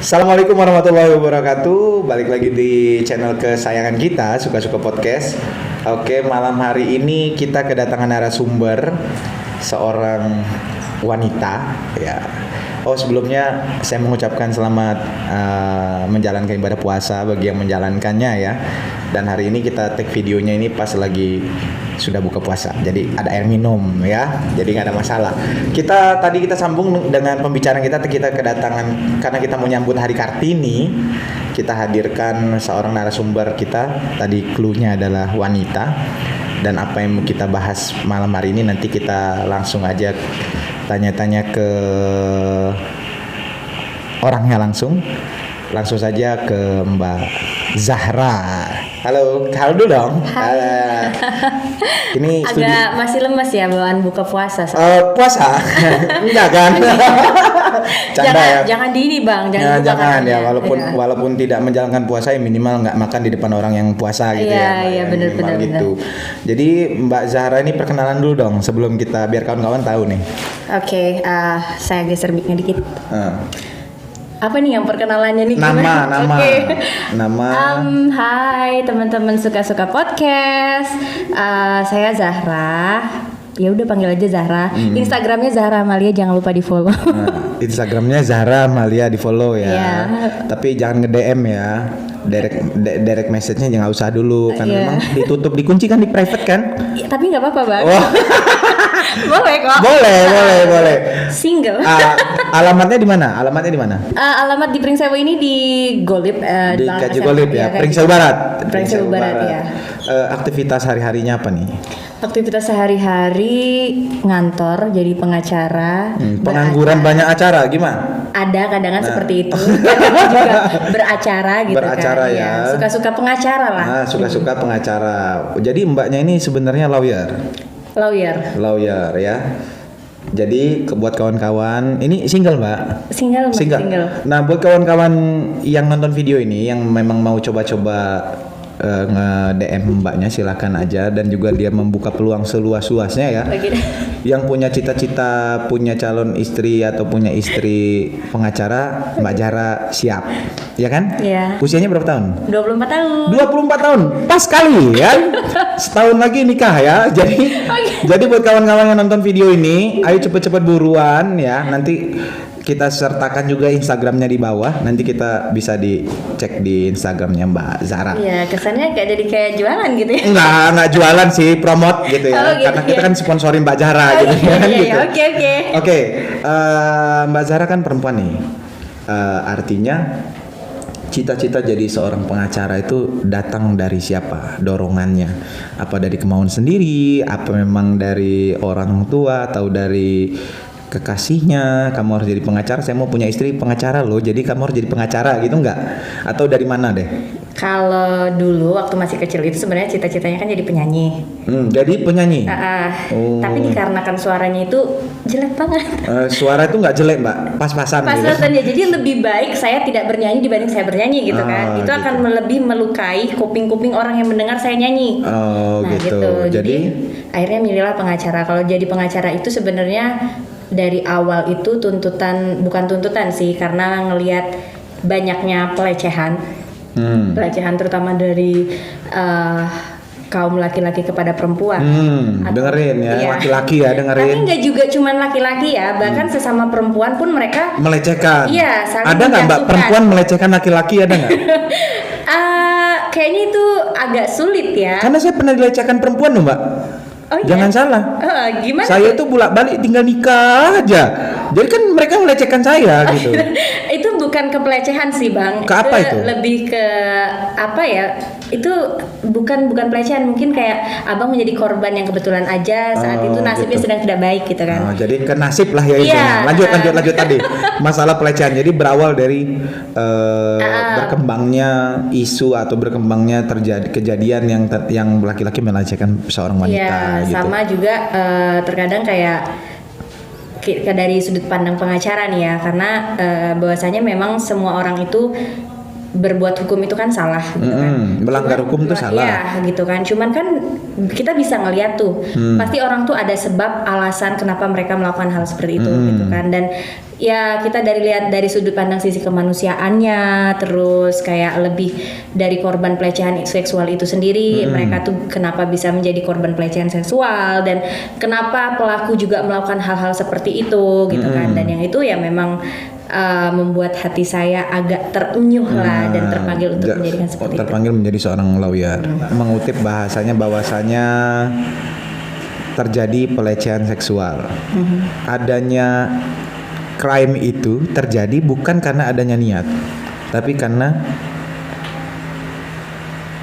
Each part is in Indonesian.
Assalamualaikum warahmatullahi wabarakatuh. Balik lagi di channel kesayangan kita, Suka-Suka Podcast. Oke, malam hari ini kita kedatangan narasumber, seorang wanita ya. Oh, sebelumnya saya mengucapkan selamat menjalankan ibadah puasa bagi yang menjalankannya ya. Dan hari ini kita take videonya ini pas lagi sudah buka puasa, jadi ada air minum ya, jadi nggak ada masalah. Tadi kita sambung dengan pembicaraan kita kedatangan karena kita mau nyambut Hari Kartini. Kita hadirkan seorang narasumber kita. Tadi clue-nya adalah wanita, dan apa yang mau kita bahas malam hari ini nanti kita langsung aja tanya-tanya ke orangnya langsung saja ke Mbak Zahra. Halo dulu dong. Hai. Ini agak masih lemes ya bawaan buka puasa. Puasa? Enggak kan? Jangan di ini bang, jangan ya. Walaupun tidak menjalankan puasa ya minimal nggak makan di depan orang yang puasa gitu ya. Iya benar gitu. Jadi Mbak Zahra ini perkenalan dulu dong sebelum kita biar kawan-kawan tahu nih. Oke, saya geser mic-nya dikit. Apa nih yang perkenalannya nih? Nama. Hai teman-teman suka-suka podcast. Saya Zahra. Ya udah panggil aja Zahra. Instagramnya Zahra Amalia, jangan lupa di follow. Instagramnya Zahra Amalia di follow ya. Yeah. Tapi jangan nge-DM ya. Direct message-nya jangan usah dulu kan memang ditutup, dikunci kan, di private kan? Ya, tapi nggak apa-apa bang. Oh. Boleh kok. Boleh. Single. Alamatnya di mana? Alamat di Pringsewu ini di Golip. Di Kaji Golip ya. Pringsewu Barat Ya. Aktivitas hari-harinya apa nih? Aktivitas sehari-hari ngantor jadi pengacara. Pengangguran banyak acara gimana? Ada kadang-kadang seperti itu. Kadang juga beracara gitu ya. Ya. Suka-suka pengacara lah. Suka-suka pengacara. Jadi mbaknya ini sebenarnya lawyer ya. Jadi buat kawan-kawan, ini single mbak? Single. Nah buat kawan-kawan yang nonton video ini, yang memang mau coba-coba nge-DM mbaknya, silakan aja. Dan juga dia membuka peluang seluas-luasnya ya. Yang punya cita-cita punya calon istri atau punya istri pengacara, Mbak Zahra siap, ya kan? Iya. Usianya berapa tahun? 24 tahun. 24 tahun, pas kali kan? Setahun lagi nikah ya. Jadi buat kawan-kawan yang nonton video ini, ayo cepet-cepet buruan ya. Nanti kita sertakan juga Instagramnya di bawah. Nanti kita bisa dicek di Instagramnya Mbak Zahra. Iya, kesannya kayak jualan gitu ya. Enggak jualan sih, promote gitu ya. Karena kita kan sponsorin Mbak Zahra gitu kan. Oke. Mbak Zahra kan perempuan nih. Artinya cita-cita jadi seorang pengacara itu datang dari siapa? Dorongannya apa dari kemauan sendiri? Apa memang dari orang tua atau dari kekasihnya? Kamu harus jadi pengacara, saya mau punya istri pengacara loh, jadi kamu harus jadi pengacara gitu enggak? Atau dari mana deh? Kalau dulu waktu masih kecil itu sebenarnya cita-citanya kan jadi penyanyi. Jadi penyanyi? Tapi dikarenakan suaranya itu jelek banget. Suara itu nggak jelek mbak, pas-pasan gitu. Ya, jadi lebih baik saya tidak bernyanyi dibanding saya bernyanyi gitu kan. Itu gitu. Akan lebih melukai kuping-kuping orang yang mendengar saya nyanyi. Gitu. Jadi akhirnya milihlah pengacara. Kalau jadi pengacara itu sebenarnya dari awal itu bukan tuntutan sih, karena ngelihat banyaknya pelecehan terutama dari kaum laki-laki kepada perempuan. Dengerin ya, laki-laki ya dengerin. Tapi nggak juga cuman laki-laki ya, bahkan sesama perempuan pun mereka melecehkan. Iya, saling ada nggak mbak perempuan melecehkan laki-laki, ada nggak? Kayaknya itu agak sulit ya. Karena saya pernah dilecehkan perempuan loh mbak. Jangan salah. Gimana? Saya tuh bolak-balik tinggal nikah aja. Jadi kan mereka melecehkan saya gitu. Itu bukan kepelecehan sih bang. Ke apa itu? Lebih ke apa ya? Itu bukan pelecehan, mungkin kayak abang menjadi korban yang kebetulan aja saat itu nasibnya sedang tidak baik gitu kan. Jadi ke nasib lah ya itu. Lanjut tadi. Masalah pelecehan. Jadi berawal dari berkembangnya isu atau berkembangnya terjadi kejadian yang laki-laki melecehkan seorang wanita. Gitu. Sama juga terkadang kayak dari sudut pandang pengacara nih ya, karena bahwasanya memang semua orang itu berbuat hukum itu kan salah gitu kan. Melanggar hukum itu salah. Iya gitu kan. Cuman kan kita bisa ngeliat tuh pasti orang tuh ada sebab alasan kenapa mereka melakukan hal seperti itu gitu kan. Dan ya kita lihat dari sudut pandang sisi kemanusiaannya, terus kayak lebih dari korban pelecehan seksual itu sendiri, mereka tuh kenapa bisa menjadi korban pelecehan seksual dan kenapa pelaku juga melakukan hal-hal seperti itu gitu kan. Dan yang itu ya memang membuat hati saya agak terenyuh lah dan terpanggil untuk menjadikan seperti itu. Terpanggil menjadi seorang lawyer. Mengutip bahwasanya terjadi pelecehan seksual. Adanya crime itu terjadi bukan karena adanya niat, tapi karena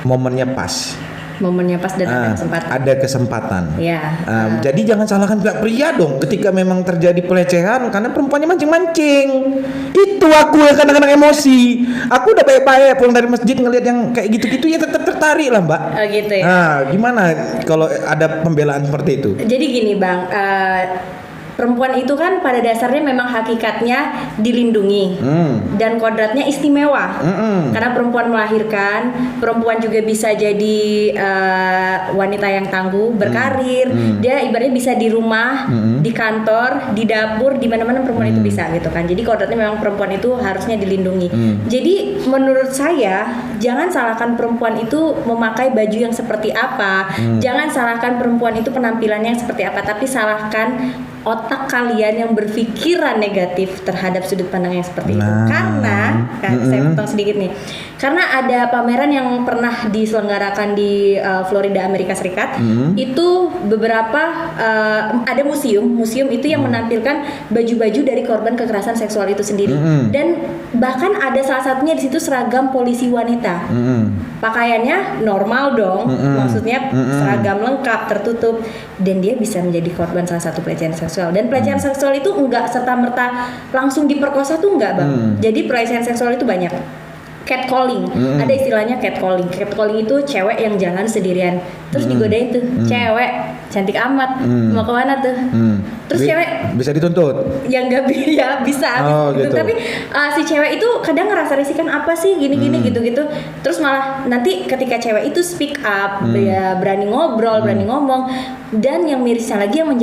momennya pas. Momennya pas dan ada kesempatan. Ada kesempatan. Ya. Jadi jangan salahkan pihak pria dong ketika memang terjadi pelecehan karena perempuannya mancing-mancing. Itu aku yang kadang-kadang emosi. Aku udah baik-baik pulang dari masjid ngelihat yang kayak gitu-gitu ya tetap tertarik lah, Mbak. Oh gitu ya. Gimana kalau ada pembelaan seperti itu? Jadi gini, Bang. Perempuan itu kan pada dasarnya memang hakikatnya dilindungi dan kodratnya istimewa karena perempuan melahirkan, perempuan juga bisa jadi wanita yang tangguh, berkarir, dia ibaratnya bisa di rumah, di kantor, di dapur, di mana-mana perempuan itu bisa gitu kan. Jadi kodratnya memang perempuan itu harusnya dilindungi. Jadi menurut saya jangan salahkan perempuan itu memakai baju yang seperti apa, jangan salahkan perempuan itu penampilannya yang seperti apa, tapi salahkan otak kalian yang berpikiran negatif terhadap sudut pandang yang seperti itu. Karena saya potong sedikit nih. Karena ada pameran yang pernah diselenggarakan di Florida, Amerika Serikat. Itu beberapa ada museum itu yang menampilkan baju-baju dari korban kekerasan seksual itu sendiri. Dan bahkan ada salah satunya di situ seragam polisi wanita. Pakaiannya normal dong, maksudnya seragam lengkap, tertutup, dan dia bisa menjadi korban salah satu pelecehan seksual. Dan pelecehan seksual itu enggak serta-merta langsung diperkosa tuh enggak, Bang. Jadi pelecehan seksual itu banyak. Catcalling, ada istilahnya catcalling. Catcalling itu cewek yang jalan sendirian, terus digodain tuh, cewek cantik amat, mau kemana tuh? Terus cewek bisa dituntut? Ya nggak ya bisa, gitu. Tapi si cewek itu kadang ngerasa riskan apa sih gini-gini gitu-gitu. Terus malah nanti ketika cewek itu speak up, ya berani ngobrol, berani ngomong, dan yang mirisnya lagi yang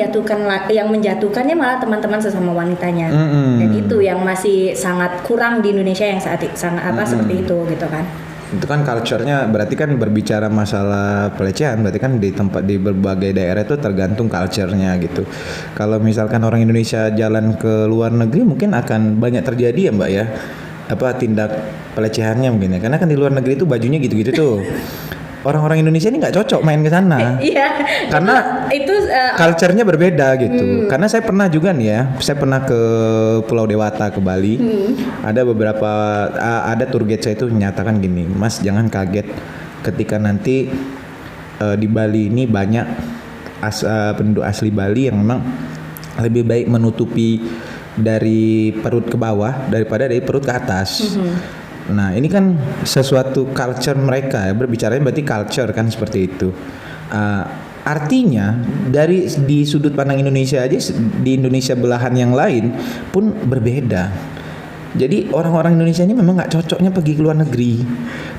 menjatuhkannya malah teman-teman sesama wanitanya. Dan itu yang masih sangat kurang di Indonesia yang sangat seperti itu gitu kan. Itu kan culture-nya, berarti kan berbicara masalah pelecehan berarti kan di berbagai daerah itu tergantung culture-nya gitu. Kalau misalkan orang Indonesia jalan ke luar negeri mungkin akan banyak terjadi ya, Mbak ya. Tindak pelecehannya mungkin ya. Karena kan di luar negeri itu bajunya gitu-gitu tuh. Orang-orang Indonesia ini nggak cocok main ke sana. Iya. Karena itu culture-nya berbeda gitu. Karena saya pernah juga nih ya, saya pernah ke Pulau Dewata ke Bali. Ada beberapa ada tour guide saya itu menyatakan gini, Mas jangan kaget ketika nanti di Bali ini banyak penduduk asli Bali yang memang lebih baik menutupi dari perut ke bawah daripada dari perut ke atas. Nah ini kan sesuatu culture mereka ya, berbicaranya berarti culture kan seperti itu. Artinya di sudut pandang Indonesia aja, di Indonesia belahan yang lain pun berbeda. Jadi orang-orang Indonesia ini memang nggak cocoknya pergi ke luar negeri.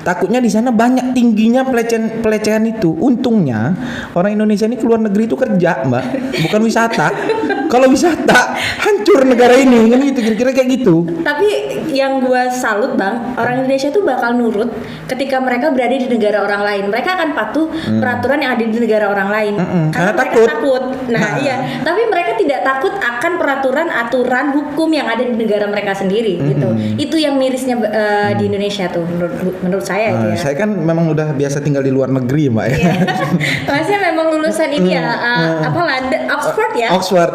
Takutnya di sana banyak tingginya pelecehan itu. Untungnya orang Indonesia ini ke luar negeri itu kerja, Mbak, bukan wisata. Kalau wisata hancur negara ini kan gitu, kira-kira kayak gitu. Tapi yang gue salut, Bang, orang Indonesia tuh bakal nurut ketika mereka berada di negara orang lain. Mereka akan patuh peraturan yang ada di negara orang lain karena mereka takut. Nah, iya. Tapi mereka tidak takut akan aturan hukum yang ada di negara mereka sendiri gitu. Itu yang mirisnya di Indonesia tuh menurut saya itu ya. Saya kan memang udah biasa tinggal di luar negeri, Mbak ya. Masnya memang lulusan ini ya, London, Oxford ya? Oxford.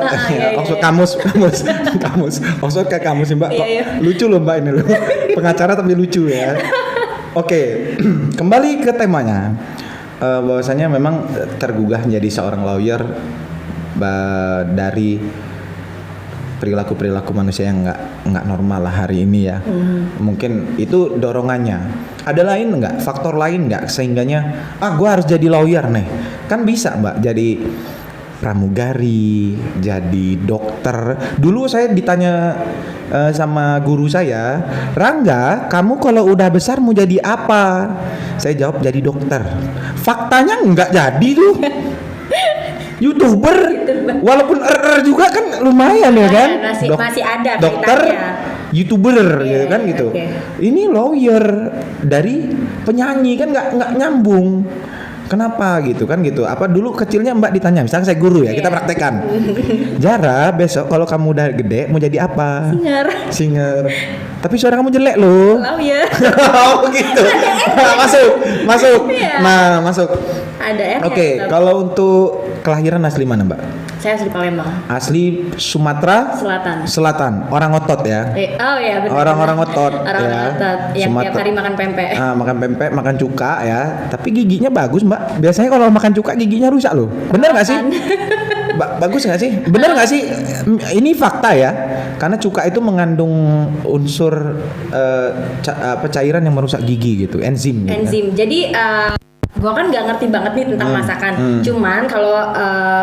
Oxford kamus. Oxford kayak kamus sih, Mbak. Lucu loh, Mbak, ini loh. Pengacara tapi lucu ya. Oke, kembali ke temanya. Bahwasanya memang tergugah menjadi seorang lawyer dari perilaku manusia yang nggak normal lah hari ini ya. Mungkin itu dorongannya. Ada lain nggak? Faktor lain nggak? Sehingganya gue harus jadi lawyer nih. Kan bisa, Mbak, jadi pramugari, jadi dokter. Dulu saya ditanya sama guru saya, Rangga, kamu kalau udah besar mau jadi apa? Saya jawab jadi dokter. Faktanya nggak jadi tuh. YouTuber, walaupun juga kan lumayan ya kan? Masih ada dokter, kaitannya. YouTuber gitu kan gitu. Okay. Ini lawyer dari penyanyi kan nggak nyambung. Kenapa gitu kan gitu? Apa dulu kecilnya Mbak ditanya, misalnya saya guru ya, kita praktekkan. Jara, besok kalau kamu udah gede mau jadi apa? Singer. Tapi suara kamu jelek loh. Lawyer. Oh gitu. Masuk. Yeah. Nah, masuk. Ada. Oke, kalau untuk kelahiran asli mana Mbak? Saya asli Palembang. Asli Sumatera Selatan. Orang otot ya. Oh ya benar. Orang-orang otot. Orang-orang otot yang tiap hari makan pempek. Makan pempek, makan cuka ya. Tapi giginya bagus Mbak. Biasanya kalau makan cuka giginya rusak loh. Bener nggak sih? Bagus nggak sih? Bener nggak sih? Ini fakta ya. Karena cuka itu mengandung unsur cairan yang merusak gigi gitu, enzim. Gitu, enzim. Kan? Jadi gua kan nggak ngerti banget nih tentang masakan. Cuman kalau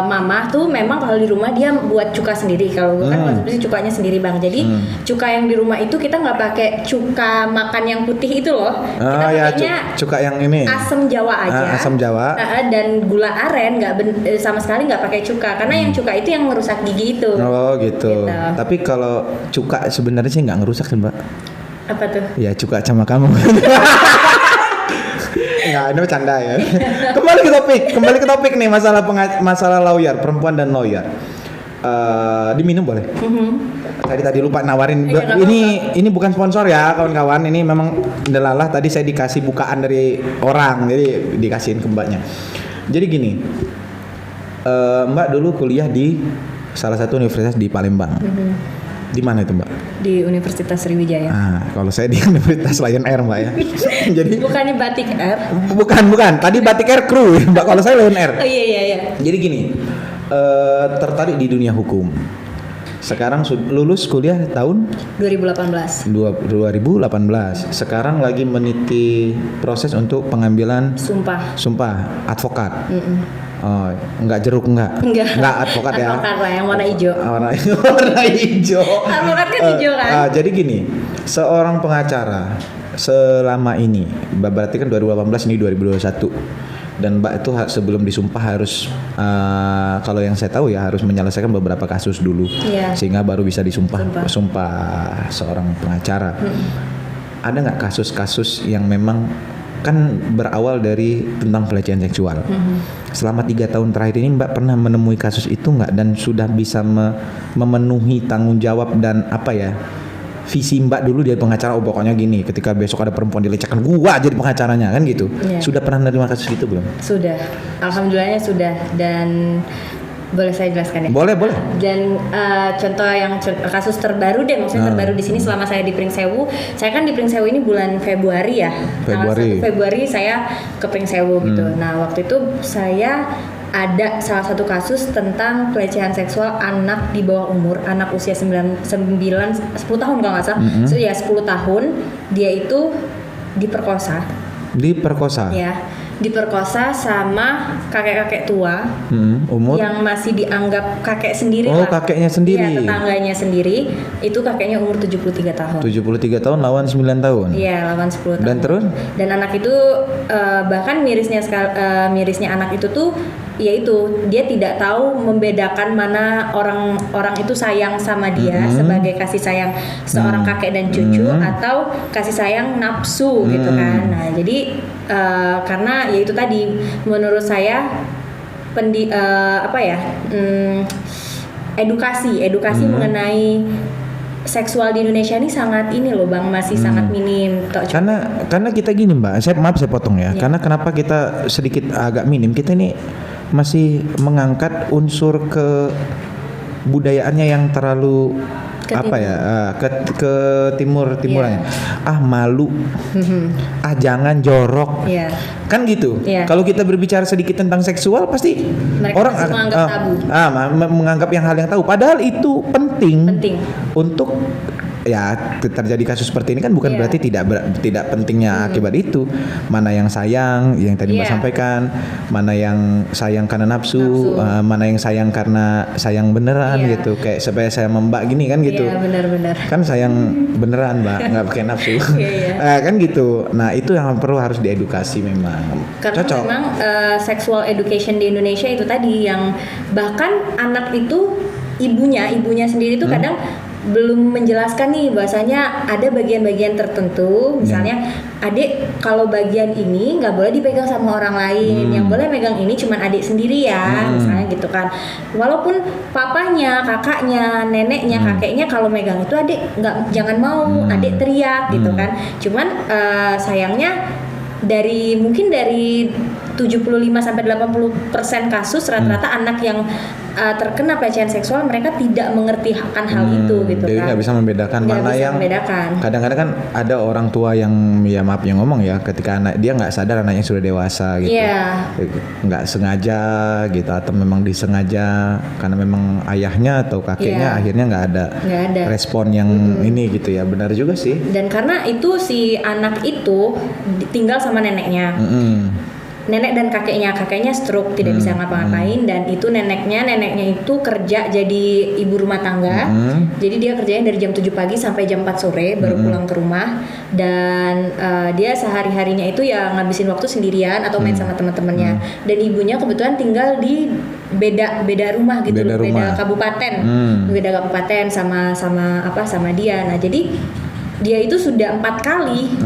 mama tuh memang kalau di rumah dia buat cuka sendiri. Kalau gua kan konsumsi cukanya sendiri bang. Jadi cuka yang di rumah itu kita nggak pakai cuka makan yang putih itu loh. Kita pakainya cuka yang ini. Asam Jawa aja. Asam Jawa. Dan gula aren sama sekali nggak pakai cuka. Karena yang cuka itu yang merusak gigi itu. Oh gitu. Tapi kalau cuka sebenarnya sih nggak ngerusak sih Mbak. Apa tuh? Ya cuka sama kamu. Enggak, ini bercanda ya. Kembali ke topik nih, masalah lawyer, perempuan dan lawyer. Diminum boleh? Tadi lupa nawarin. Ini bukan sponsor ya, kawan-kawan. Ini memang delalah tadi saya dikasih bukaan dari orang, jadi dikasihin ke Mbaknya. Jadi gini. Mbak dulu kuliah di salah satu universitas di Palembang. Di mana itu Mbak? Di Universitas Sriwijaya. Kalau saya di Universitas Lion Air Mbak ya. Jadi bukannya Batik Air? Bukan. Tadi Batik Air Crew Mbak. Kalau saya Lion Air. Oh iya. Jadi gini, tertarik di dunia hukum. Sekarang lulus kuliah tahun 2018. Sekarang lagi meniti proses untuk pengambilan sumpah advokat. Oh, enggak jeruk enggak advokat ya. Advokat lah yang warna hijau. Warna hijau. Advokat kan hijau kan. Jadi gini, seorang pengacara selama ini, berarti kan 2018 ini 2021. Dan Mbak itu sebelum disumpah harus kalau yang saya tahu ya harus menyelesaikan beberapa kasus dulu, sehingga baru bisa disumpah seorang pengacara. Ada nggak kasus-kasus yang memang kan berawal dari tentang pelecehan seksual? Selama 3 tahun terakhir ini Mbak pernah menemui kasus itu nggak, dan sudah bisa memenuhi tanggung jawab dan visi Mbak dulu dia pengacara, pokoknya gini, ketika besok ada perempuan dilecehkan gua jadi pengacaranya kan gitu. Sudah pernah menerima kasus itu belum? Sudah, alhamdulillahnya sudah. Dan boleh saya jelaskan ya? Boleh. Dan contoh kasus terbaru deh, maksudnya terbaru di sini selama saya di Pringsewu. Saya kan di Pringsewu ini bulan Februari ya. Tanggal 1 Februari saya ke Pringsewu gitu. Nah waktu itu saya ada salah satu kasus tentang pelecehan seksual anak di bawah umur, anak usia 10 tahun kalau nggak salah. So, ya 10 tahun dia itu diperkosa. Ya, diperkosa sama kakek-kakek tua umur yang masih dianggap kakek sendiri. Kakeknya sendiri. Ya, tetangganya sendiri. Itu kakeknya umur 73 tahun. 73 tahun lawan 9 tahun. Iya, lawan 10 tahun. Dan terus? Dan anak itu bahkan mirisnya anak itu tuh yaitu dia tidak tahu membedakan mana orang itu sayang sama dia sebagai kasih sayang seorang kakek dan cucu atau kasih sayang nafsu gitu kan. Nah, jadi karena yaitu tadi menurut saya edukasi mengenai seksual di Indonesia ini sangat masih sangat minim. Karena kita gini Mbak, saya potong ya. Karena kenapa kita sedikit agak minim, kita ini masih mengangkat unsur kebudayaannya yang terlalu ke timurannya. Malu. Jangan jorok. Kan gitu. Kalau kita berbicara sedikit tentang seksual pasti mereka orang menganggap tabu. Menganggap hal yang tabu, padahal itu penting untuk ya terjadi kasus seperti ini kan bukan berarti tidak pentingnya akibat itu. Mana yang sayang yang tadi Mbak sampaikan, mana yang sayang karena nafsu. Mana yang sayang karena sayang beneran gitu. Kayak supaya saya Mbak gini kan gitu. Iya, benar-benar. Kan sayang beneran Mbak, nggak pakai nafsu. Kan gitu. Nah, itu yang perlu harus diedukasi memang. Karena cocok. Memang sexual education di Indonesia itu tadi yang bahkan anak itu ibunya sendiri tuh kadang belum menjelaskan nih bahasanya ada bagian-bagian tertentu, misalnya adik kalau bagian ini nggak boleh dipegang sama orang lain, yang boleh megang ini cuman adik sendiri ya, misalnya gitu kan. Walaupun papanya, kakaknya, neneknya, kakeknya kalau megang itu adik jangan mau, adik teriak gitu kan. Cuman sayangnya mungkin dari 75 sampai 80% kasus rata-rata anak yang terkena pelecehan seksual mereka tidak mengerti akan hal itu gitu jadi kan. nggak bisa membedakan mana yang kadang-kadang kan ada orang tua yang ya maaf yang ngomong ya ketika anak dia nggak sadar anaknya sudah dewasa gitu, nggak sengaja gitu atau memang disengaja karena memang ayahnya atau kakeknya akhirnya nggak ada respon yang ini gitu ya, benar juga sih. Dan karena itu si anak itu tinggal sama neneknya. Nenek dan kakeknya stroke, tidak bisa ngapa-ngapain, dan itu neneknya itu kerja jadi ibu rumah tangga. Jadi dia kerjanya dari jam 7 pagi sampai jam 4 sore baru pulang ke rumah, dan dia sehari-harinya itu ya ngabisin waktu sendirian atau main sama teman-temannya. Dan ibunya kebetulan tinggal di beda rumah gitu, beda kabupaten. Beda kabupaten sama dia. Nah, jadi dia itu sudah 4 kali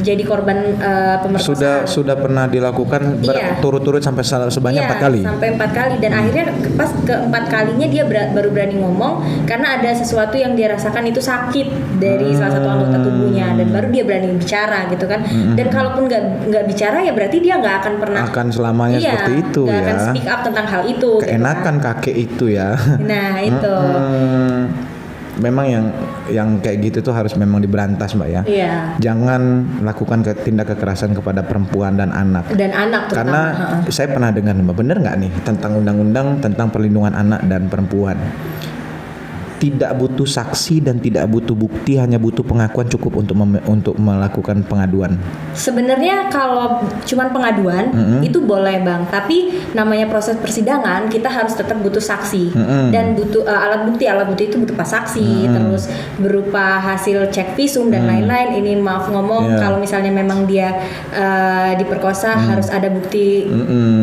jadi korban pemerkosaan. Sudah pernah dilakukan berturut-turut sampai sebanyak 4 kali. Sampai 4 kali, dan akhirnya pas ke-4 kalinya dia baru berani ngomong karena ada sesuatu yang dia rasakan itu sakit dari salah satu anggota tubuhnya, dan baru dia berani bicara gitu kan. Dan kalaupun nggak bicara ya berarti dia nggak akan pernah selamanya seperti itu gak akan speak up tentang hal itu. Keenakan gitu kan. Kakek itu ya. Nah itu. Memang yang kayak gitu tuh harus memang diberantas Mbak ya. Jangan lakukan tindak kekerasan kepada perempuan dan anak. Karena saya pernah dengar Mbak, bener nggak nih tentang undang-undang tentang perlindungan anak dan perempuan. Tidak butuh saksi dan tidak butuh bukti, hanya butuh pengakuan cukup untuk melakukan pengaduan. Sebenarnya kalau cuman pengaduan itu boleh Bang, tapi namanya proses persidangan kita harus tetap butuh saksi dan butuh alat bukti itu berupa saksi, terus berupa hasil cek visum dan lain-lain. Ini maaf ngomong kalau misalnya memang dia diperkosa harus ada bukti.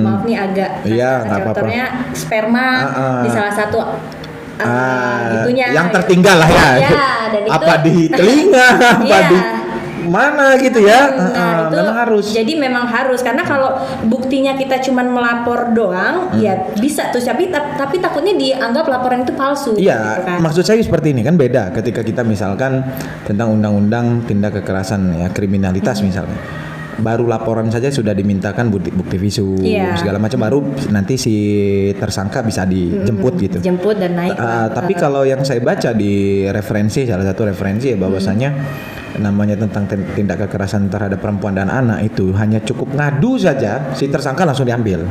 Maaf nih agak dokternya sperma di salah satu gitunya yang tertinggal lah ya, dan itu, apa di telinga apa di mana gitu ya. Itu memang harus. Jadi memang harus, karena kalau buktinya kita cuman melapor doang ya bisa tuh, tapi takutnya dianggap laporan itu palsu. Iya, gitu kan. Maksud saya seperti ini kan, beda ketika kita misalkan tentang undang-undang tindak kekerasan ya, kriminalitas misalnya. Baru laporan saja sudah dimintakan bukti visum segala macam, baru nanti si tersangka bisa dijemput gitu. Dijemput dan naik. Tapi kalau yang saya baca di salah satu referensi ya, bahwasanya namanya tentang tindak kekerasan terhadap perempuan dan anak itu hanya cukup ngadu saja, si tersangka langsung diambil.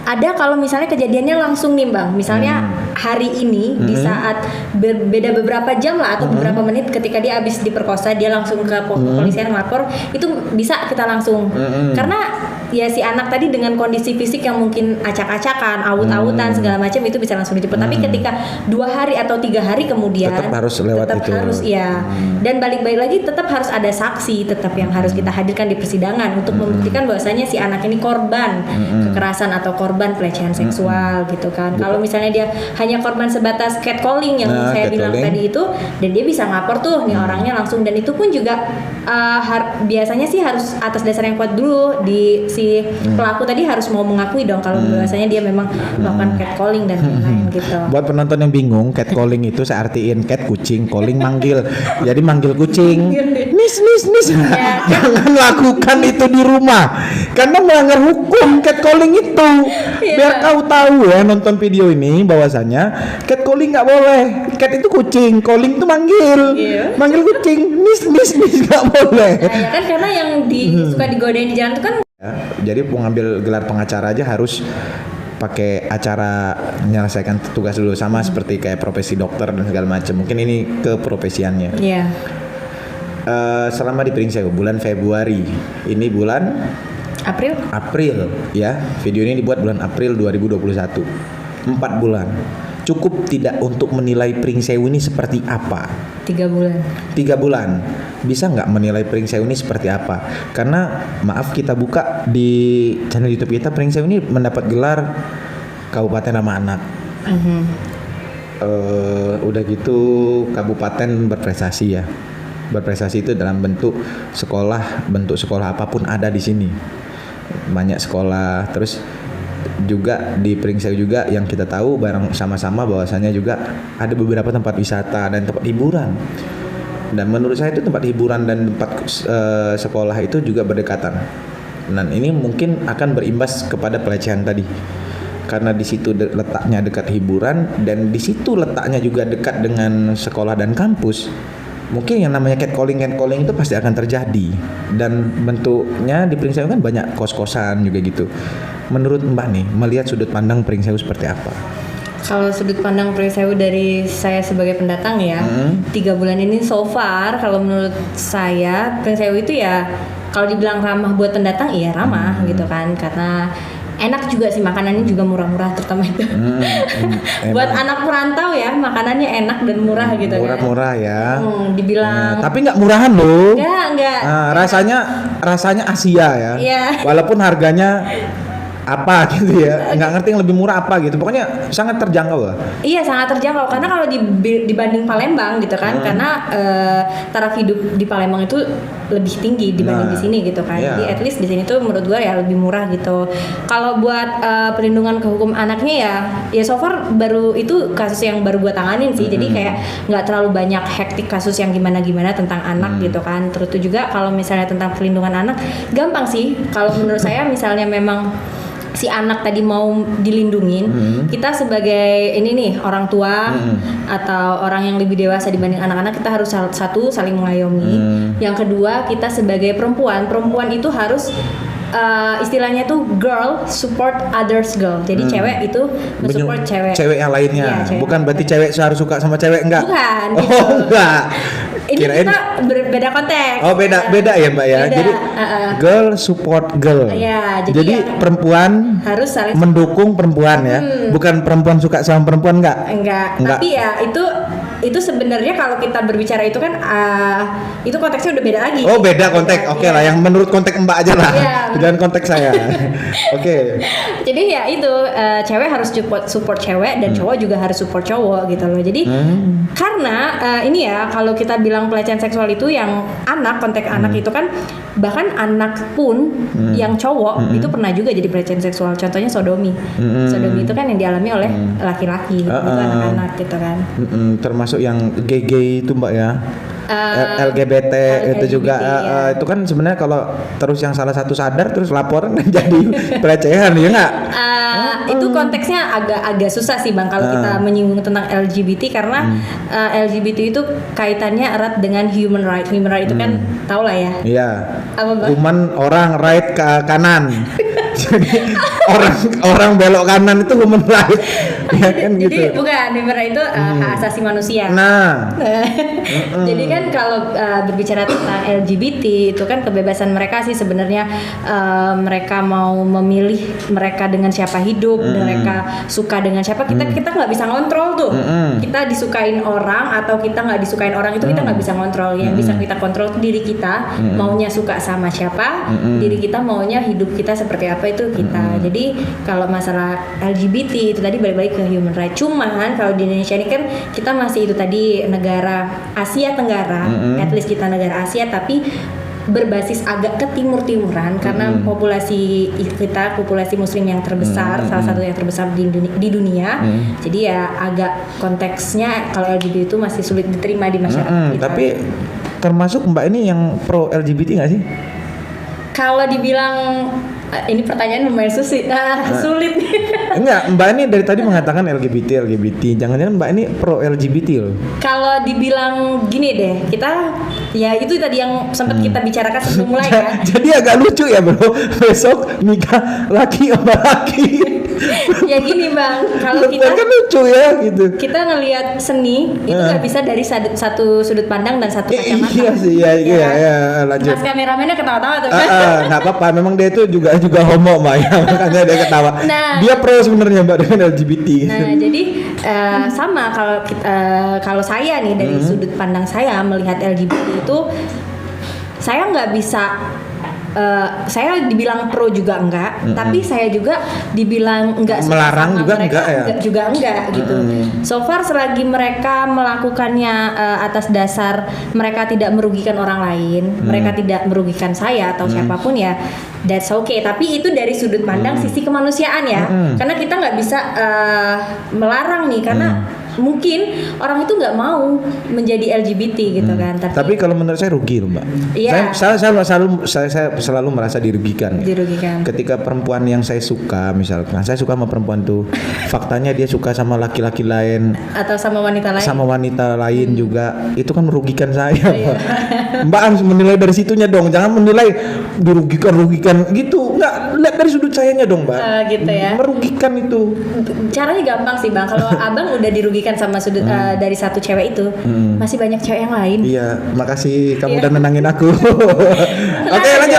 Ada kalau misalnya kejadiannya langsung nih Bang, misalnya hari ini di saat beda beberapa jam lah atau beberapa menit ketika dia habis diperkosa, dia langsung ke kepolisian melapor, itu bisa kita langsung. Karena ya si anak tadi dengan kondisi fisik yang mungkin acak-acakan, awut-awutan segala macam, itu bisa langsung dijemput. Tapi ketika 2 hari atau 3 hari kemudian tetap harus lewat itu. Dan balik-balik lagi tetap harus ada saksi tetap yang harus kita hadirkan di persidangan untuk membuktikan bahwasanya si anak ini korban kekerasan atau korban pelecehan seksual gitu kan. Kalau misalnya dia hanya korban sebatas catcalling yang saya bilang tadi itu, dan dia bisa ngapor tuh nih orangnya langsung, dan itu pun juga biasanya sih harus atas dasar yang kuat dulu. Si pelaku tadi harus mau mengakui dong kalau biasanya dia memang melakukan catcalling dan lain-lain gitu. Buat penonton yang bingung, catcalling itu saya artiin cat kucing, calling manggil. Jadi manggil kucing. Nis. Jangan lakukan itu di rumah. Karena melanggar hukum catcalling itu. Biar kau tahu ya, nonton video ini bahwasanya catcalling nggak boleh. Cat itu kucing, calling itu manggil. Manggil kucing, nis nggak boleh. Nah, ya kan karena yang suka digodain di jalan itu kan. Jadi mau ngambil gelar pengacara aja harus pakai acara menyelesaikan tugas dulu, sama seperti kayak profesi dokter dan segala macam. Mungkin ini keprofesiannya. Iya. Selama di Pringsewu bulan Februari, ini bulan April ya. Video ini dibuat bulan April 2021. 4 bulan. Cukup tidak untuk menilai Pringsewu ini seperti apa? 3 bulan. 3 bulan. Bisa nggak menilai Pringsewu ini seperti apa? Karena maaf, kita buka di channel YouTube kita, Pringsewu ini mendapat gelar Kabupaten Ramah Anak. Udah gitu kabupaten berprestasi ya. Berprestasi itu dalam bentuk sekolah apapun ada di sini. Banyak sekolah. Terus juga di Pringsewu juga yang kita tahu bareng sama-sama bahwasanya juga ada beberapa tempat wisata dan tempat hiburan. Dan menurut saya itu tempat hiburan dan tempat sekolah itu juga berdekatan. Dan ini mungkin akan berimbas kepada pelecehan tadi. Karena di situ letaknya dekat hiburan dan di situ letaknya juga dekat dengan sekolah dan kampus. Mungkin yang namanya catcalling itu pasti akan terjadi. Dan bentuknya di Pringsewu kan banyak kos-kosan juga gitu. Menurut Mbak nih, melihat sudut pandang Pringsewu seperti apa? Kalau sudut pandang Pringsewu dari saya sebagai pendatang ya, 3 bulan ini so far, kalau menurut saya Pringsewu itu ya, kalau dibilang ramah buat pendatang, iya ramah gitu kan, karena enak juga sih, makanannya juga murah-murah terutama itu. Buat anak perantau ya, makanannya enak dan murah gitu kan. Murah-murah ya. Dibilang. Tapi nggak murahan loh. Enggak. Rasanya Asia ya. Iya. Walaupun harganya apa gitu ya, nggak ngerti yang lebih murah apa gitu, pokoknya sangat terjangkau lah. Iya, sangat terjangkau karena kalau dibanding Palembang gitu kan, karena taraf hidup di Palembang itu lebih tinggi dibanding di sini gitu kan. Jadi at least di sini tuh menurut gue ya lebih murah gitu. Kalau buat perlindungan ke hukum anaknya ya so far baru itu kasus yang baru gue tanganin sih. Jadi kayak nggak terlalu banyak hektik kasus yang gimana-gimana tentang anak gitu kan. Terus itu juga kalau misalnya tentang perlindungan anak gampang sih. Kalau menurut saya misalnya memang si anak tadi mau dilindungin, kita sebagai ini nih orang tua atau orang yang lebih dewasa dibanding anak-anak, kita harus satu saling mengayomi. Yang kedua, kita sebagai perempuan itu harus istilahnya tuh girl support others girl. Jadi cewek itu support cewek yang lainnya. Cewek bukan berarti cewek harus suka sama cewek, enggak? Bukan. Enggak. Ini kita berbeda konteks. Oh, beda ya Mbak ya. Beda, jadi girl support girl. Ya, jadi perempuan harus saling mendukung perempuan ya. Bukan perempuan suka sama perempuan, enggak. Tapi ya itu sebenarnya kalau kita berbicara itu kan itu konteksnya udah beda lagi. Oh, beda konteks. Oke lah, yang menurut konteks Mbak aja lah. Jangan konteks saya. Oke. Jadi ya itu cewek harus support cewek dan cowok juga harus support cowok gitu loh. Jadi karena ini ya, kalau kita bilang pelecehan seksual itu yang konteks anak itu kan, bahkan anak pun yang cowok itu pernah juga jadi pelecehan seksual. Contohnya sodomi. Sodomi itu kan yang dialami oleh laki-laki, itu anak-anak gitu kan. Termasuk yang gay itu Mbak ya. LGBT itu juga itu kan sebenarnya kalau terus yang salah satu sadar terus laporan jadi pelecehan ya nggak? Itu konteksnya agak susah sih Bang kalau kita menyinggung tentang LGBT karena LGBT itu kaitannya erat dengan human right. Human right itu kan tau lah ya. Iya. Human orang right ke kanan. Jadi orang belok kanan itu human right. Ya kan gitu. Jadi bukan human right itu hak asasi manusia. Nah. Jadi kan kalau berbicara tentang LGBT itu kan kebebasan mereka sih sebenarnya, mereka mau memilih mereka dengan siapa hidup, mereka suka dengan siapa, kita nggak bisa ngontrol tuh. Kita disukain orang atau kita nggak disukain orang itu kita nggak bisa ngontrol. Yang bisa kita kontrol itu diri kita, maunya suka sama siapa, diri kita maunya hidup kita seperti apa itu kita. Jadi kalau masalah LGBT itu tadi balik-balik ke human right. Cuman kalau di Indonesia ini kan kita masih itu tadi negara Asia Tenggara, at least kita negara Asia tapi berbasis agak ke timur-timuran karena populasi muslim yang terbesar, salah satu yang terbesar di dunia. Jadi ya agak konteksnya kalau LGBT itu masih sulit diterima di masyarakat kita. Tapi termasuk Mbak ini yang pro LGBT nggak sih? Kalau dibilang ini pertanyaan lumayan sulit. Enggak, Mbak ini dari tadi mengatakan LGBT. Jangan-jangan Mbak ini pro LGBT loh. Kalau dibilang gini deh, kita ya itu tadi yang sempat kita bicarakan sebelum mulai kan. Jadi agak lucu ya bro, besok nikah laki sama laki. Ya gini Bang, kalau Perempuan kan lucu ya gitu. kita ngelihat seni itu nggak bisa dari satu sudut pandang dan satu kacamata. Iya sih, iya, lanjut. Mas kameramennya ketawa-tawa tuh kan. Nggak apa-apa, memang dia itu juga homo Mbak ya, makanya dia ketawa. Nah. Dia pro sebenarnya Mbak dengan LGBT. Nah, jadi sama kalau saya nih dari sudut pandang saya melihat LGBT itu, saya nggak bisa. Saya dibilang pro juga enggak, tapi saya juga dibilang enggak suka melarang sama juga mereka, enggak ya? juga enggak gitu. So far selagi mereka melakukannya atas dasar mereka tidak merugikan orang lain, mereka tidak merugikan saya atau siapapun ya, that's okay. Tapi itu dari sudut pandang sisi kemanusiaan ya, karena kita nggak bisa melarang nih, karena mungkin orang itu nggak mau menjadi LGBT gitu kan. Tapi kalau menurut saya rugi loh Mbak. Iya. Saya selalu merasa dirugikan. Ketika perempuan yang saya suka, misalkan saya suka sama perempuan tuh, faktanya dia suka sama laki-laki lain atau sama wanita lain, juga, itu kan merugikan saya. Mbak harus menilai dari situnya dong, jangan menilai dirugikan gitu. Nggak, lihat dari sudut sayanya dong Mbak. Gitu ya. Merugikan itu. Caranya gampang sih Bang. Kalau Abang udah dirugikan sama sudut dari satu cewek itu, masih banyak cewek yang lain. Iya, makasih kamu udah nenangin aku. Oke, lanjut.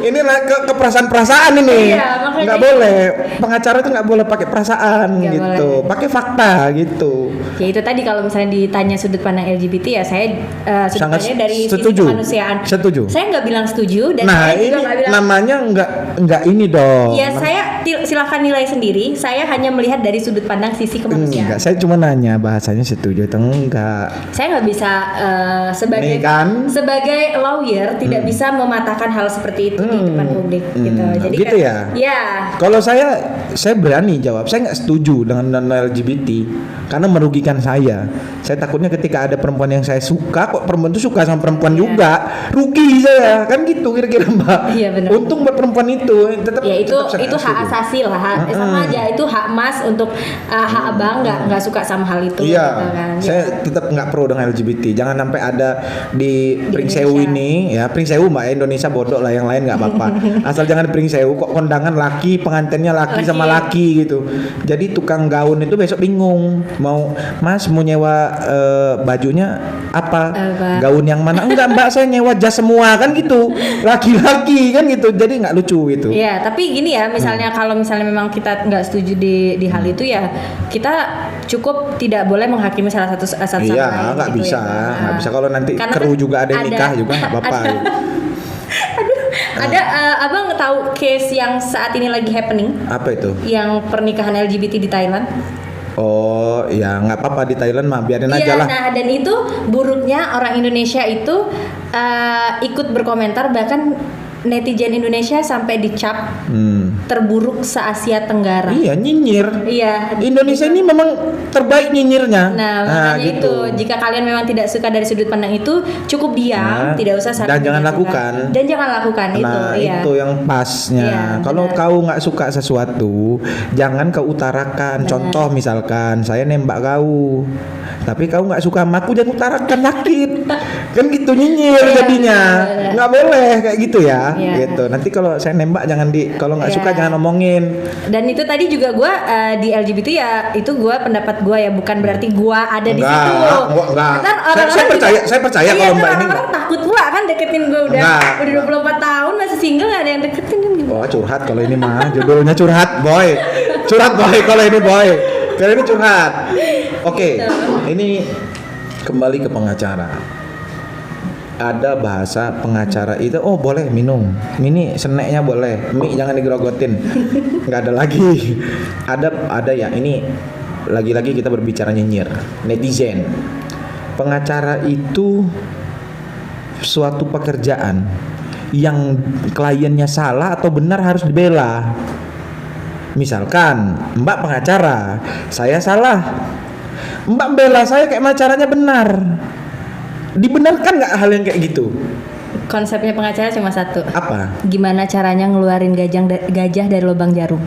Ini ke perasaan ini. Iya, nggak boleh. Pengacara itu nggak boleh pakai perasaan Nggak gitu, pakai fakta gitu. Ya itu tadi, kalau misalnya ditanya sudut pandang LGBT ya saya sudut pandangnya dari sisi kemanusiaan. Setuju. Saya nggak bilang setuju dan Nah, saya juga nggak bilang. Namanya nggak ini dong. Ya saya silahkan nilai sendiri. Saya hanya melihat dari sudut pandang sisi kemanusiaan. Enggak, saya cuma nanya bahasanya setuju atau enggak. Saya nggak bisa sebagai lawyer tidak bisa mematahkan hal seperti itu di depan publik gitu. Jadi gitu kan, ya. Ya. Kalau saya berani jawab, saya nggak setuju dengan LGBT karena merugikan saya. Saya takutnya ketika ada perempuan yang saya suka, kok perempuan itu suka sama perempuan juga, rugi saya, kan gitu kira-kira Mbak. Iya benar. Untung buat perempuan itu tetap. Ya itu hak asasi lah, sama aja itu hak Mas untuk hak Abang nggak suka sama hal itu. Iya. Gitu kan. Saya tetap nggak pro dengan LGBT. Jangan sampai ada di Pringsewu ini, ya Pringsewu Mbak, Indonesia bodoh lah, yang lain nggak apa-apa. Asal jangan di Pringsewu kok kondangan laki, pengantinnya laki sama laki gitu. Jadi tukang gaun itu besok bingung mau Mas mau nyewa bajunya apa? Gaun yang mana? Enggak Mbak, saya nyewa jas semua, kan gitu. Laki-laki kan gitu. Jadi nggak lucu gitu. Iya, tapi gini ya, misalnya kalau misalnya memang kita nggak setuju di hal itu ya, kita cukup tidak boleh menghakimi salah satu sama lain. Iya, nggak gitu bisa, ya. nggak bisa. Kalau nanti kru juga ada yang nikah juga nggak apa-apa. Ada Abang tahu case yang saat ini lagi happening? Apa itu? Yang pernikahan LGBT di Thailand. Oh ya, nggak apa-apa di Thailand mah, biarin aja lah. Nah, dan itu buruknya orang Indonesia itu ikut berkomentar, bahkan netizen Indonesia sampai dicap terburuk se-Asia Tenggara. Iya, nyinyir. Iya. Indonesia ini memang terbaik nyinyirnya. Nah, makanya gitu. Itu jika kalian memang tidak suka dari sudut pandang itu, cukup diam, tidak usah dan jangan lakukan. Dan jangan lakukan itu. Nah, iya. itu yang pasnya. Iya, kalau kau nggak suka sesuatu, jangan kau utarakan. Contoh misalkan saya nembak kau, tapi kau nggak suka sama aku, jangan utarakan, sakit. Kan gitu, nyinyir jadinya. Nggak boleh kayak gitu ya. Gitu. Nanti kalau saya nembak jangan kalau nggak suka jangan ngomongin. Dan itu tadi juga gue di LGBT ya, itu gue pendapat gue ya, bukan berarti gue ada di situ. Enggak. Saya percaya kalau Mbak ini orang takut pula kan deketin gue udah 24 tahun masih single, nggak ada yang deketin kan gitu. Oh, curhat kalau ini mah, judulnya curhat boy. Curhat boy kalau ini boy. Kalau ini curhat. Oke. Ini kembali ke pengacara. Ada bahasa pengacara itu, oh boleh minum, ini seneknya boleh, mie jangan digerogotin, nggak ada lagi. Ada ya, ini lagi-lagi kita berbicara nyinyir netizen. Pengacara itu suatu pekerjaan yang kliennya salah atau benar harus dibela. Misalkan Mbak pengacara, saya salah, Mbak bela saya kayak pengacaranya benar. Dibenarkan nggak hal yang kayak gitu? Konsepnya pengacara cuma satu. Apa? Gimana caranya ngeluarin gajah dari lubang jarum?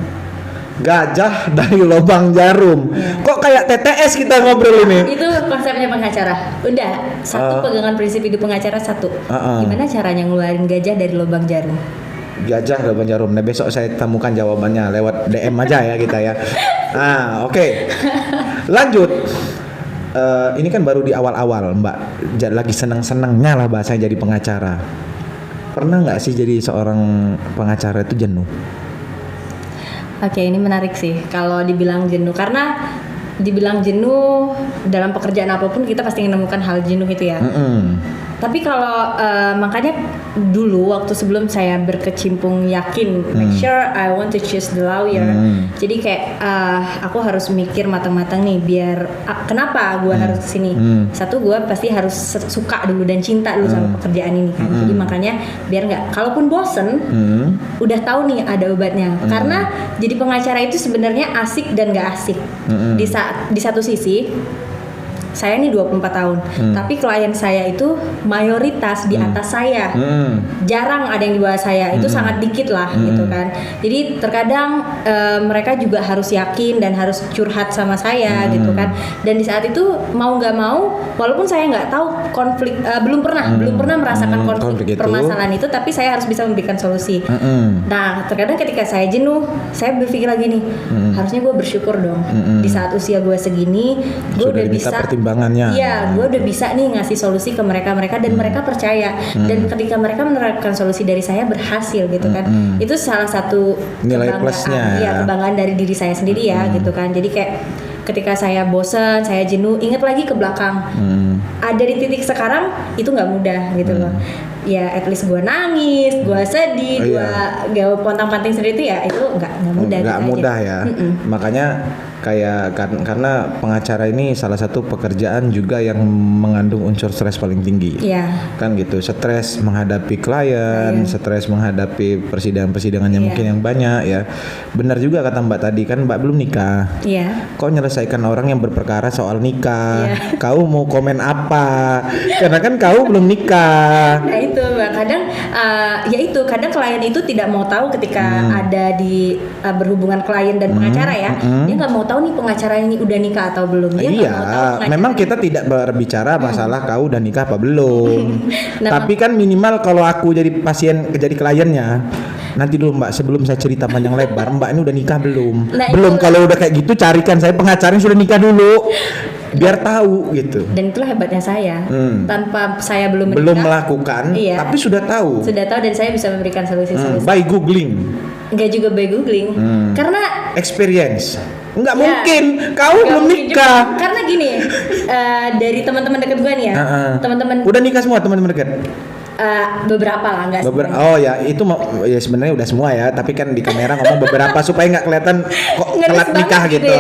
Gajah dari lubang jarum. Kok kayak TTS kita ngobrol ini? Itu konsepnya pengacara. Udah, satu pegangan prinsip hidup pengacara satu. Gimana caranya ngeluarin gajah dari lubang jarum? Gajah ke Banjarum. Nah besok saya temukan jawabannya lewat DM aja ya kita ya. Oke. Lanjut. Ini kan baru di awal-awal Mbak, lagi senang-senangnya lah bahasanya jadi pengacara. Pernah nggak sih jadi seorang pengacara itu jenuh? Oke, ini menarik sih kalau dibilang jenuh, karena dibilang jenuh dalam pekerjaan apapun kita pasti menemukan hal jenuh itu ya. Tapi kalau makanya dulu waktu sebelum saya berkecimpung yakin make sure I want to choose the lawyer. Jadi kayak aku harus mikir matang-matang nih biar kenapa gue harus kesini. Satu, gue pasti harus suka dulu dan cinta dulu sama pekerjaan ini kan. Jadi makanya biar nggak, kalaupun bosen udah tahu nih ada obatnya. Karena jadi pengacara itu sebenarnya asik dan nggak asik. Di satu sisi saya ini 24 tahun, tapi klien saya itu mayoritas di atas saya. Jarang ada yang di bawah saya, itu sangat dikit lah gitu kan. Jadi terkadang mereka juga harus yakin dan harus curhat sama saya gitu kan. Dan di saat itu mau nggak mau, walaupun saya nggak tahu konflik, belum pernah merasakan konflik permasalahan itu, tapi saya harus bisa memberikan solusi. Nah terkadang ketika saya jenuh, saya berpikir lagi nih, harusnya gue bersyukur dong. Di saat usia gue segini, gue udah bisa iya, gue udah bisa nih ngasih solusi ke mereka dan mereka percaya. Dan ketika mereka menerapkan solusi dari saya berhasil gitu kan, itu salah satu nilai plusnya. Iya, kebanggaan dari diri saya sendiri ya gitu kan. Jadi kayak ketika saya bosan, saya jenuh, ingat lagi ke belakang. Ada di titik sekarang itu nggak mudah gitu loh. Ya at least gue nangis, gue sedih, gue pontang-panting sendiri itu ya itu nggak mudah. Nggak mudah ya. Makanya kayak karena pengacara ini salah satu pekerjaan juga yang mengandung unsur stres paling tinggi. Kan gitu, stres menghadapi klien, stres menghadapi persidangan-persidangan yang mungkin yang banyak ya. Benar juga kata Mbak tadi, kan Mbak belum nikah. Kau nyelesaikan orang yang berperkara soal nikah. Kau mau komen apa? Karena kan kau belum nikah. Nah itu Mbak, kadang kadang klien itu tidak mau tahu ketika ada di berhubungan klien dan pengacara ya. Dia nggak mau tahu nih pengacara ini udah nikah atau belum. Dia memang kita tidak berbicara masalah kau udah nikah apa belum. Tapi kan minimal kalau aku jadi kliennya, nanti dulu Mbak, sebelum saya cerita panjang lebar, Mbak ini udah nikah belum? Belum. Kalau udah kayak gitu carikan saya pengacara yang sudah nikah dulu, biar tahu gitu. Dan itulah hebatnya saya. Tanpa saya belum melakukan, tapi sudah tahu dan saya bisa memberikan solusi-solusi. By googling. Enggak juga by googling. Karena experience. Enggak mungkin, kau belum nikah. Karena gini, dari teman-teman dekat gue nih ya, teman-teman. Udah nikah semua teman-teman dekat? Beberapa lah, enggak semua. Oh ya, itu ya sebenarnya udah semua ya, tapi kan di kamera ngomong beberapa supaya nggak kelihatan kok telat nikah gitu.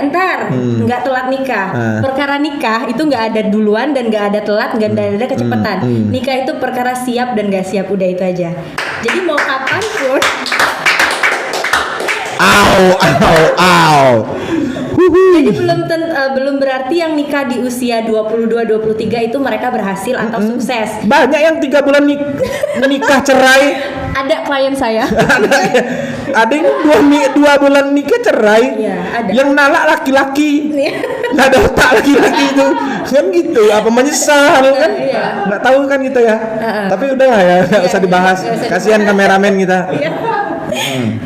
Entar, nggak telat nikah. Perkara nikah itu nggak ada duluan dan nggak ada telat, nggak ada kecepatan. Nikah itu perkara siap dan nggak siap, udah itu aja. Jadi mau kapan pun. Jadi belum berarti yang nikah di usia 22-23 itu mereka berhasil atau sukses. Banyak yang 3 bulan nikah cerai. Ada klien saya. Ada yang 2 bulan nikah cerai. Ada. Yang nalak laki-laki. Nggak ada otak laki-laki itu. Kan gitu, apa menyesal kan? Nggak tahu kan gitu ya. Tapi udahlah ya, nggak usah dibahas. Kasihan kameramen kita.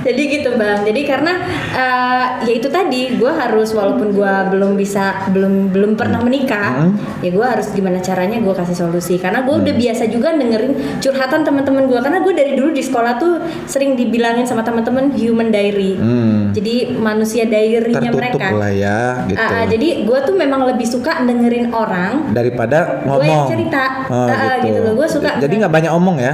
Jadi gitu Bang. Jadi karena ya itu tadi, gue harus, walaupun gue belum pernah menikah, ya gue harus gimana caranya gue kasih solusi. Karena gue udah biasa juga dengerin curhatan teman-teman gue. Karena gue dari dulu di sekolah tuh sering dibilangin sama teman-teman human diary. Jadi manusia diary-nya mereka. Tertutup lah ya gitu. Jadi gue tuh memang lebih suka dengerin orang daripada ngomong. Gue yang cerita. Gitu loh. Gue suka. Jadi nggak banyak omong ya.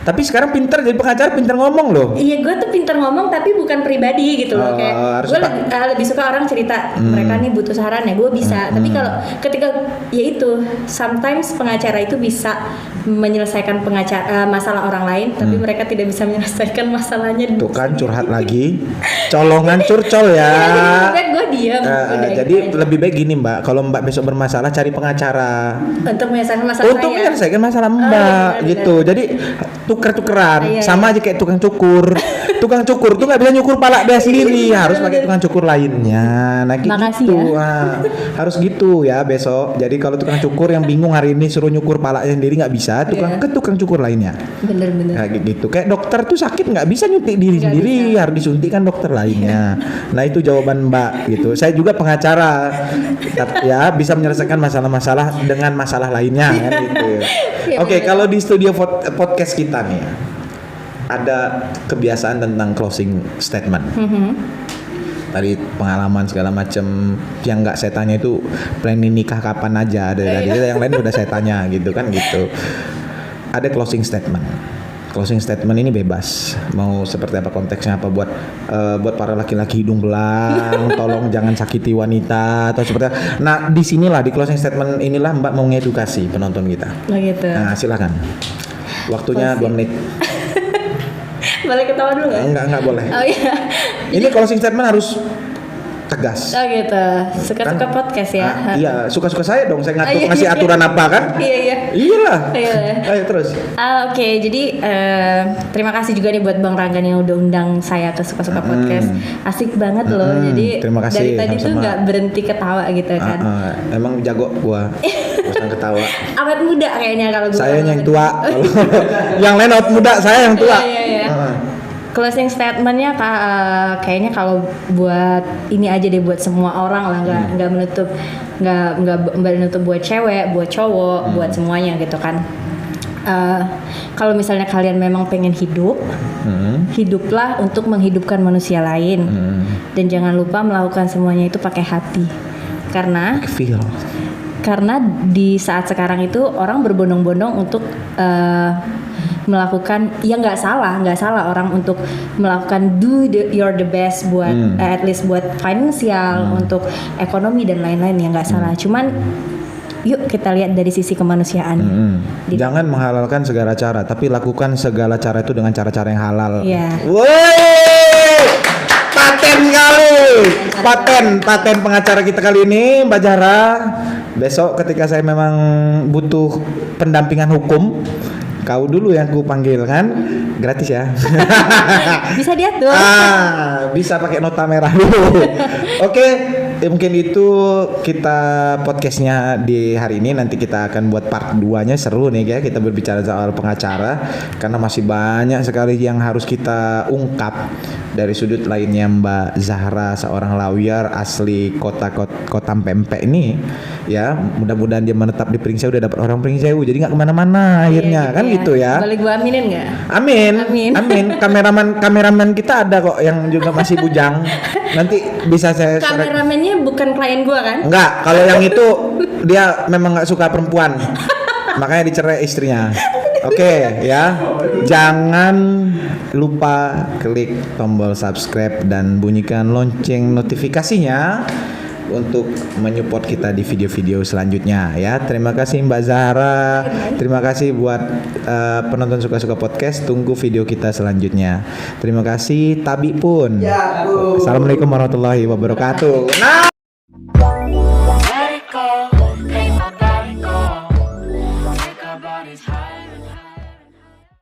Tapi sekarang pinter jadi pengacara, pinter ngomong loh. Iya, gue tuh pinter ngomong tapi bukan pribadi gitu loh. Kayak gue lebih suka orang cerita, mereka nih butuh saran ya, gue bisa. Tapi kalau ketika ya itu, sometimes pengacara itu bisa menyelesaikan masalah orang lain, tapi mereka tidak bisa menyelesaikan masalahnya. Tuh kan curhat lagi, colongan curcol ya. Gue diam. Jadi lebih baik gini Mbak, kalau Mbak besok bermasalah cari pengacara untuk menyelesaikan masalah menyelesaikan masalah Mbak gitu. Jadi tuker-tukeran, sama aja kayak tukang cukur. tukang cukur tuh nggak bisa nyukur pala dia sendiri, harus pakai tukang cukur lainnya. Nah Makasih gitu, ya. harus gitu ya besok. Jadi kalau tukang cukur yang bingung hari ini suruh nyukur palanya sendiri nggak bisa, ke tukang cukur lainnya. Bener-bener. Kayak gitu. Kayak dokter tuh sakit nggak bisa nyuntik diri sendiri, harus disuntikkan dokter lainnya. Nah itu jawaban Mbak gitu. Saya juga pengacara, ya bisa menyelesaikan masalah-masalah dengan masalah lainnya kan gitu. Oke, kalau di studio podcast kita nih ada kebiasaan tentang closing statement. Tadi pengalaman segala macam yang nggak saya tanya itu planning nikah kapan aja, ada yang lain udah saya tanya gitu kan gitu. Ada closing statement. Closing statement ini bebas, mau seperti apa konteksnya, apa buat para laki-laki hidung belang, tolong jangan sakiti wanita atau seperti apa. Nah disinilah di closing statement inilah Mbak mau ngedukasi penonton kita. Gitu. Nah silakan, waktunya 2 menit. Boleh ketawa dulu nggak? Enggak boleh. Oh iya. Ini closing statement harus tegas. Oh gitu. Suka-suka Kan? podcast ya. Iya, suka-suka saya dong. Saya ngatur Iya, ngasih iya. aturan apa kan? Iya. Iyalah. Iya. Ayo terus. Oke, jadi terima kasih juga nih buat Bang Ranggan yang udah undang saya ke Suka-Suka Podcast. Asik banget loh. Jadi terima kasih, dari tadi tuh sama-sama. nggak berhenti ketawa gitu kan. Emang jago gua. Bosan ketawa. Awet muda kayaknya kalau gue. Saya yang tua. Yang lain awet muda, saya yang tua. Iya. Closing statementnya kayaknya kalau buat ini aja deh, buat semua orang lah, nggak menutup buat cewek, buat cowok, buat semuanya gitu kan. Kalau misalnya kalian memang pengen hidup, hiduplah untuk menghidupkan manusia lain, dan jangan lupa melakukan semuanya itu pakai hati, karena di saat sekarang itu orang berbondong-bondong untuk melakukan, ya nggak salah orang untuk melakukan you're the best buat at least buat finansial, untuk ekonomi dan lain-lain, ya nggak salah. Cuman yuk kita lihat dari sisi kemanusiaan. Jangan menghalalkan segala cara, tapi lakukan segala cara itu dengan cara-cara yang halal. Iya. Woi, paten kali, paten pengacara kita kali ini Mbak Zahra. Besok ketika saya memang butuh pendampingan hukum, kau dulu yang ku panggil kan, gratis ya. Bisa diatur. Bisa pakai nota merah dulu. Oke, mungkin itu kita podcastnya di hari ini. Nanti kita akan buat part 2-nya, seru nih ya. Kita berbicara soal pengacara karena masih banyak sekali yang harus kita ungkap dari sudut lainnya Mbak Zahra, seorang lawyer asli kota Pempek ini. Ya, mudah-mudahan dia menetap di Pringsewu, udah dapat orang Pringsewu, jadi nggak kemana-mana akhirnya, kan gitu ya. Boleh gua aminin nggak? Amin. Kameramen kita ada kok yang juga masih bujang. Nanti bisa saya Kameramennya bukan klien gua kan? Enggak, kalau yang itu dia memang nggak suka perempuan, makanya dicerai istrinya. Oke, ya. Jangan lupa klik tombol subscribe dan bunyikan lonceng notifikasinya untuk menyupport kita di video-video selanjutnya ya. Terima kasih Mbak Zahra. Terima kasih buat penonton Suka-Suka Podcast. Tunggu video kita selanjutnya. Terima kasih Tabi pun. Assalamualaikum warahmatullahi wabarakatuh. Nah.